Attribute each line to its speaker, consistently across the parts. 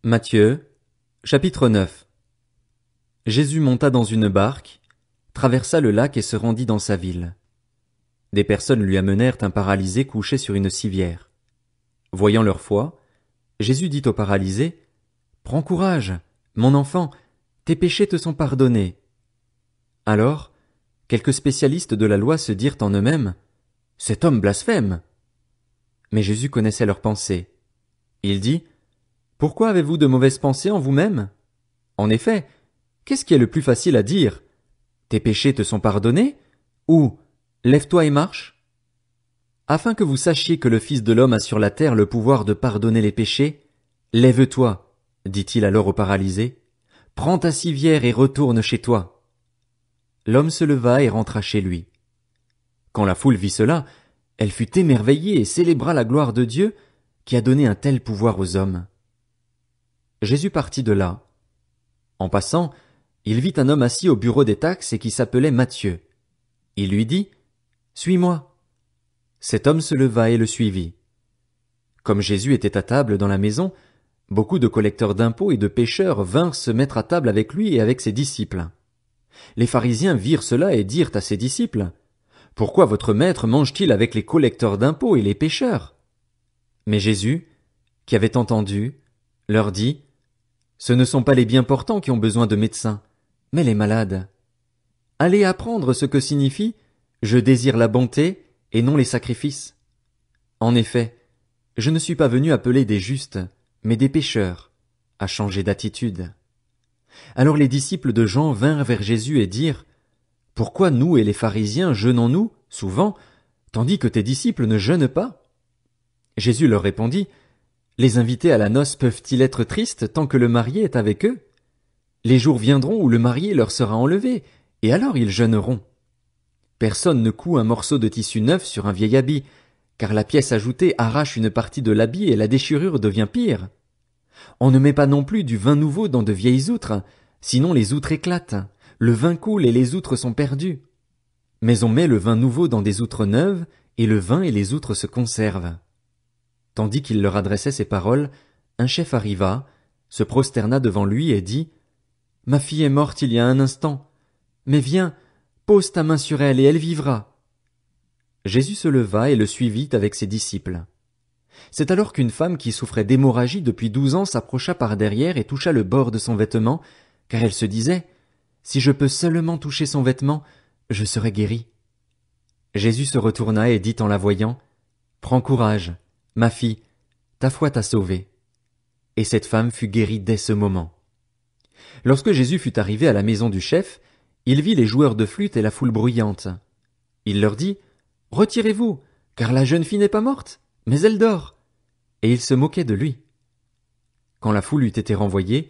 Speaker 1: Matthieu, chapitre 9. Jésus monta dans une barque, traversa le lac et se rendit dans sa ville. Des personnes lui amenèrent un paralysé couché sur une civière. Voyant leur foi, Jésus dit au paralysé, « Prends courage, mon enfant, tes péchés te sont pardonnés. » Alors, quelques spécialistes de la loi se dirent en eux-mêmes, « Cet homme blasphème !» Mais Jésus connaissait leurs pensées. Il dit, « Pourquoi avez-vous de mauvaises pensées en vous-même? En effet, qu'est-ce qui est le plus facile à dire? Tes péchés te sont pardonnés? Ou lève-toi et marche? Afin que vous sachiez que le Fils de l'homme a sur la terre le pouvoir de pardonner les péchés, lève-toi, dit-il alors au paralysé, prends ta civière et retourne chez toi. L'homme se leva et rentra chez lui. Quand la foule vit cela, elle fut émerveillée et célébra la gloire de Dieu qui a donné un tel pouvoir aux hommes. Jésus partit de là. En passant, il vit un homme assis au bureau des taxes et qui s'appelait Matthieu. Il lui dit, « Suis-moi. » Cet homme se leva et le suivit. Comme Jésus était à table dans la maison, beaucoup de collecteurs d'impôts et de pécheurs vinrent se mettre à table avec lui et avec ses disciples. Les pharisiens virent cela et dirent à ses disciples, « Pourquoi votre maître mange-t-il avec les collecteurs d'impôts et les pécheurs? » Mais Jésus, qui avait entendu, leur dit, « Ce ne sont pas les bien portants qui ont besoin de médecins, mais les malades. Allez apprendre ce que signifie « Je désire la bonté » et non les sacrifices. En effet, je ne suis pas venu appeler des justes, mais des pécheurs, à changer d'attitude. » Alors les disciples de Jean vinrent vers Jésus et dirent, « Pourquoi nous et les pharisiens jeûnons-nous, souvent, tandis que tes disciples ne jeûnent pas? » Jésus leur répondit, « Les invités à la noce peuvent-ils être tristes tant que le marié est avec eux? Les jours viendront où le marié leur sera enlevé, et alors ils jeûneront. Personne ne coud un morceau de tissu neuf sur un vieil habit, car la pièce ajoutée arrache une partie de l'habit et la déchirure devient pire. On ne met pas non plus du vin nouveau dans de vieilles outres, sinon les outres éclatent, le vin coule et les outres sont perdues. Mais on met le vin nouveau dans des outres neuves, et le vin et les outres se conservent. » Tandis qu'il leur adressait ces paroles, un chef arriva, se prosterna devant lui et dit, « Ma fille est morte il y a un instant, mais viens, pose ta main sur elle et elle vivra. » Jésus se leva et le suivit avec ses disciples. C'est alors qu'une femme qui souffrait d'hémorragie depuis 12 ans s'approcha par derrière et toucha le bord de son vêtement, car elle se disait, « Si je peux seulement toucher son vêtement, je serai guérie. » Jésus se retourna et dit en la voyant, « Prends courage, ma fille, ta foi t'a sauvée. » Et cette femme fut guérie dès ce moment. Lorsque Jésus fut arrivé à la maison du chef, il vit les joueurs de flûte et la foule bruyante. Il leur dit, « Retirez-vous, car la jeune fille n'est pas morte, mais elle dort. » Et il se moquait de lui. Quand la foule eut été renvoyée,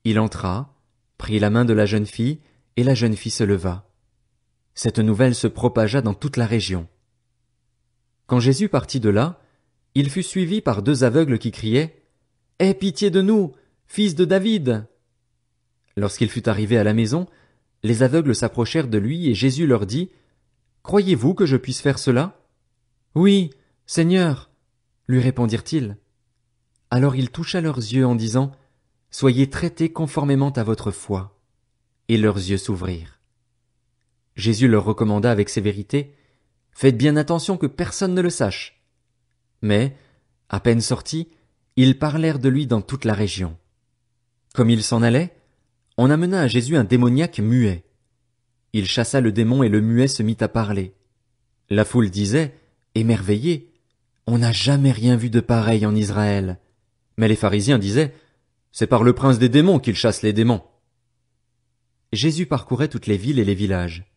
Speaker 1: il entra, prit la main de la jeune fille, et la jeune fille se leva. Cette nouvelle se propagea dans toute la région. Quand Jésus partit de là, il fut suivi par 2 aveugles qui criaient, « Aie pitié de nous, fils de David !» Lorsqu'il fut arrivé à la maison, les aveugles s'approchèrent de lui et Jésus leur dit, « Croyez-vous que je puisse faire cela? »« Oui, Seigneur, » lui répondirent-ils. Alors il toucha leurs yeux en disant, « Soyez traités conformément à votre foi. » Et leurs yeux s'ouvrirent. Jésus leur recommanda avec sévérité, « Faites bien attention que personne ne le sache. » Mais, à peine sortis, ils parlèrent de lui dans toute la région. Comme ils s'en allaient, on amena à Jésus un démoniaque muet. Il chassa le démon et le muet se mit à parler. La foule disait, émerveillée, « On n'a jamais rien vu de pareil en Israël. » Mais les pharisiens disaient, « C'est par le prince des démons qu'il chasse les démons. » Jésus parcourait toutes les villes et les villages.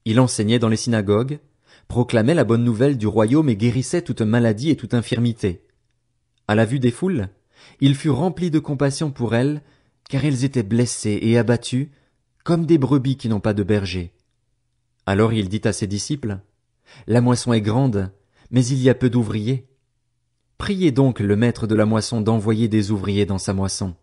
Speaker 1: Il enseignait dans les synagogues, proclamait la bonne nouvelle du royaume et guérissait toute maladie et toute infirmité. À la vue des foules, il fut rempli de compassion pour elles, car elles étaient blessées et abattues, comme des brebis qui n'ont pas de berger. Alors il dit à ses disciples, « La moisson est grande, mais il y a peu d'ouvriers. Priez donc le maître de la moisson d'envoyer des ouvriers dans sa moisson. »